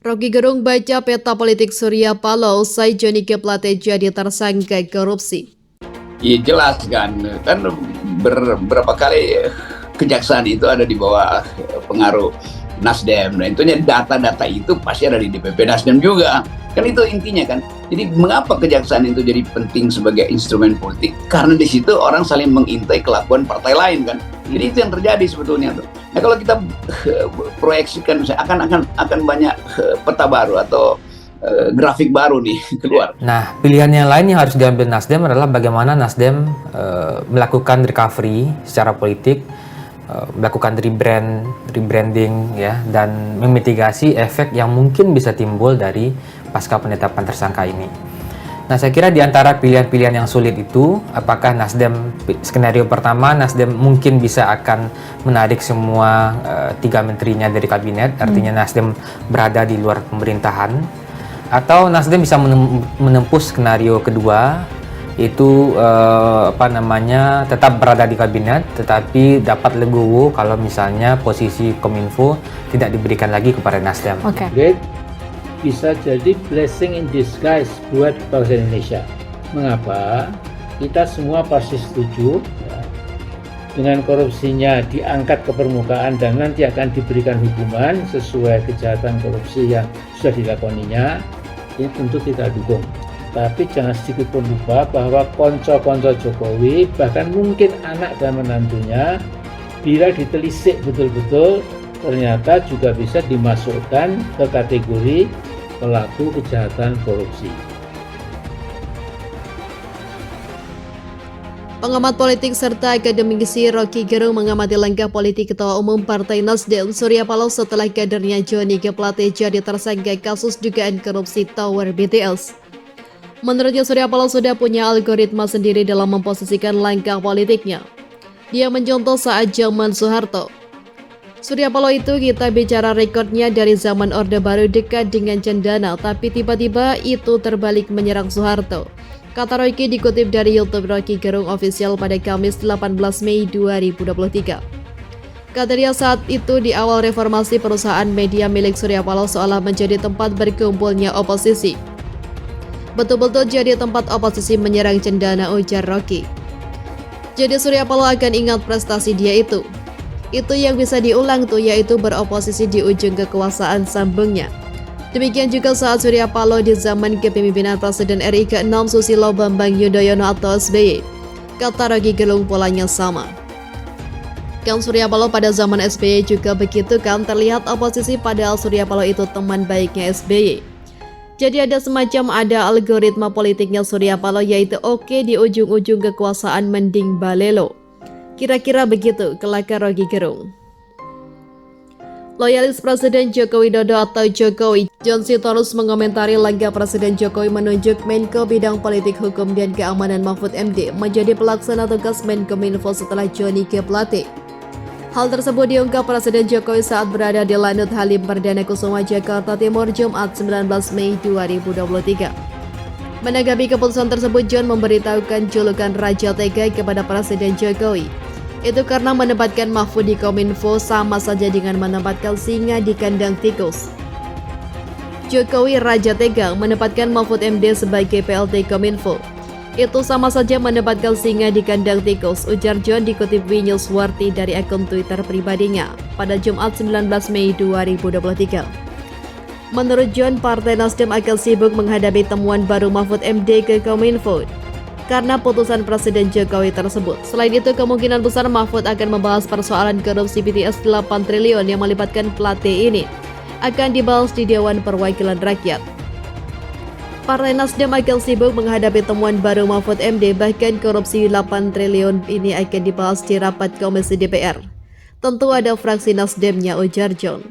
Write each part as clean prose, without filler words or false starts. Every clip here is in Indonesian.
Rocky Gerung baca peta politik Surya Paloh usai Johnny G. Plate jadi tersangka korupsi. Iya jelas kan berapa kali kejaksaan itu ada di bawah pengaruh Nasdem. Nah intinya data-data itu pasti ada di DPP Nasdem juga. Kan itu intinya kan. Jadi mengapa kejaksaan itu jadi penting sebagai instrumen politik? Karena di situ orang saling mengintai kelakuan partai lain kan. Jadi itu yang terjadi sebetulnya tuh. Nah kalau kita proyeksikan misalnya akan banyak peta baru atau grafik baru nih keluar. Nah, pilihan yang lain yang harus diambil Nasdem adalah bagaimana Nasdem melakukan recovery secara politik, melakukan rebranding ya, dan memitigasi efek yang mungkin bisa timbul dari pasca penetapan tersangka ini. Nah, saya kira di antara pilihan-pilihan yang sulit itu, apakah Nasdem, skenario pertama, Nasdem mungkin bisa akan menarik semua 3 menterinya dari kabinet, artinya Nasdem berada di luar pemerintahan, atau Nasdem bisa menempuh skenario kedua, itu tetap berada di kabinet, tetapi dapat legowo kalau misalnya posisi Kominfo tidak diberikan lagi kepada Nasdem. Okay. Bisa jadi blessing in disguise buat bangsa Indonesia. Mengapa? Kita semua pasti setuju ya, dengan korupsinya diangkat ke permukaan dan nanti akan diberikan hukuman sesuai kejahatan korupsi yang sudah dilakoninya. Ini tentu kita dukung. Tapi jangan sedikit pun lupa bahwa konco-konco Jokowi, bahkan mungkin anak dan menantunya, bila ditelisik betul-betul, ternyata juga bisa dimasukkan ke kategori pelaku kejahatan korupsi. Pengamat politik serta akademisi Rocky Gerung mengamati langkah politik Ketua Umum Partai Nasdem Surya Paloh setelah kadernya Johnny G. Plate jadi tersangka kasus dugaan korupsi Tower BTS. Menurutnya Surya Paloh sudah punya algoritma sendiri dalam memposisikan langkah politiknya. Dia mencontoh saat zaman Soeharto. Surya Paloh itu kita bicara rekodnya dari zaman Orde Baru dekat dengan Cendana, tapi tiba-tiba itu terbalik menyerang Soeharto. Kata Rocky dikutip dari YouTube Rocky Gerung Official pada Kamis 18 Mei 2023. Kata dia saat itu di awal reformasi perusahaan media milik Surya Paloh seolah menjadi tempat berkumpulnya oposisi. Betul-betul jadi tempat oposisi menyerang Cendana, ujar Rocky. Jadi Surya Paloh akan ingat prestasi dia itu. Itu yang bisa diulang tuh, yaitu beroposisi di ujung kekuasaan, sambungnya. Demikian juga saat Surya Paloh di zaman kepemimpinan Presiden RI ke-6 Susilo Bambang Yudhoyono atau SBY. Kata Rocky Gerung polanya sama. Kan Surya Paloh pada zaman SBY juga begitu kan, terlihat oposisi padahal Surya Paloh itu teman baiknya SBY. Jadi ada semacam algoritma politiknya Surya Paloh, yaitu oke di ujung-ujung kekuasaan mending balelo. Kira-kira begitu kelakar Rocky Gerung. Loyalis Presiden Joko Widodo atau Jokowi, John Sitorus mengomentari langkah Presiden Jokowi menunjuk Menko Bidang Politik Hukum dan Keamanan Mahfud MD menjadi pelaksana tugas Menkominfo setelah Johnny G. Plate. Hal tersebut diungkap Presiden Jokowi saat berada di Lanut Halim Perdana Kusuma, Jakarta Timur, Jumat 19 Mei 2023. Menanggapi keputusan tersebut, John memberitahukan julukan Raja Tega kepada Presiden Jokowi. Itu karena menempatkan Mahfud di Kominfo sama saja dengan menempatkan singa di kandang tikus. Jokowi Raja Tega menempatkan Mahfud MD sebagai PLT Kominfo. Itu sama saja menempatkan singa di kandang tikus, ujar John dikutip Winewswarti dari akun Twitter pribadinya pada Jumat 19 Mei 2023. Menurut John, Partai Nasdem akan sibuk menghadapi temuan baru Mahfud MD ke Kominfo karena putusan Presiden Jokowi tersebut. Selain itu, kemungkinan besar Mahfud akan membahas persoalan korupsi BTS 8 triliun yang melibatkan Plate ini akan dibahas di Dewan Perwakilan Rakyat. Partai Nasdem akan sibuk menghadapi temuan baru Mahfud MD, bahkan korupsi 8 triliun ini akan dibahas di rapat Komisi DPR. Tentu ada fraksi Nasdemnya, ujar John.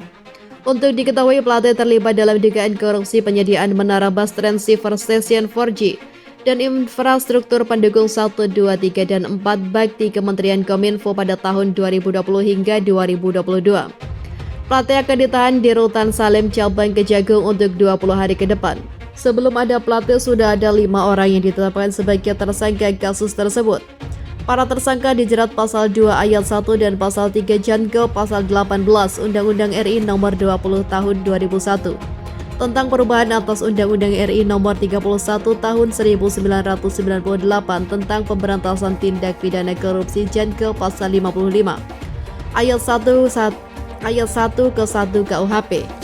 Untuk diketahui, Plate terlibat dalam dugaan korupsi penyediaan menara bus transceiver stasiun 4G dan infrastruktur pendukung 1, 2, 3, dan 4 bakti Kementerian Kominfo pada tahun 2020 hingga 2022. Plate akan ditahan di Rutan Salim Cabang Kejagung untuk 20 hari ke depan. Sebelum ada Plate, sudah ada 5 orang yang ditetapkan sebagai tersangka kasus tersebut. Para tersangka dijerat pasal 2 ayat 1 dan pasal 3 Janko pasal 18 Undang-Undang RI nomor 20 tahun 2001 tentang perubahan atas Undang-Undang RI Nomor 31 Tahun 1998 tentang pemberantasan tindak pidana korupsi Janke pasal 55 ayat 1 ke 1 KUHP.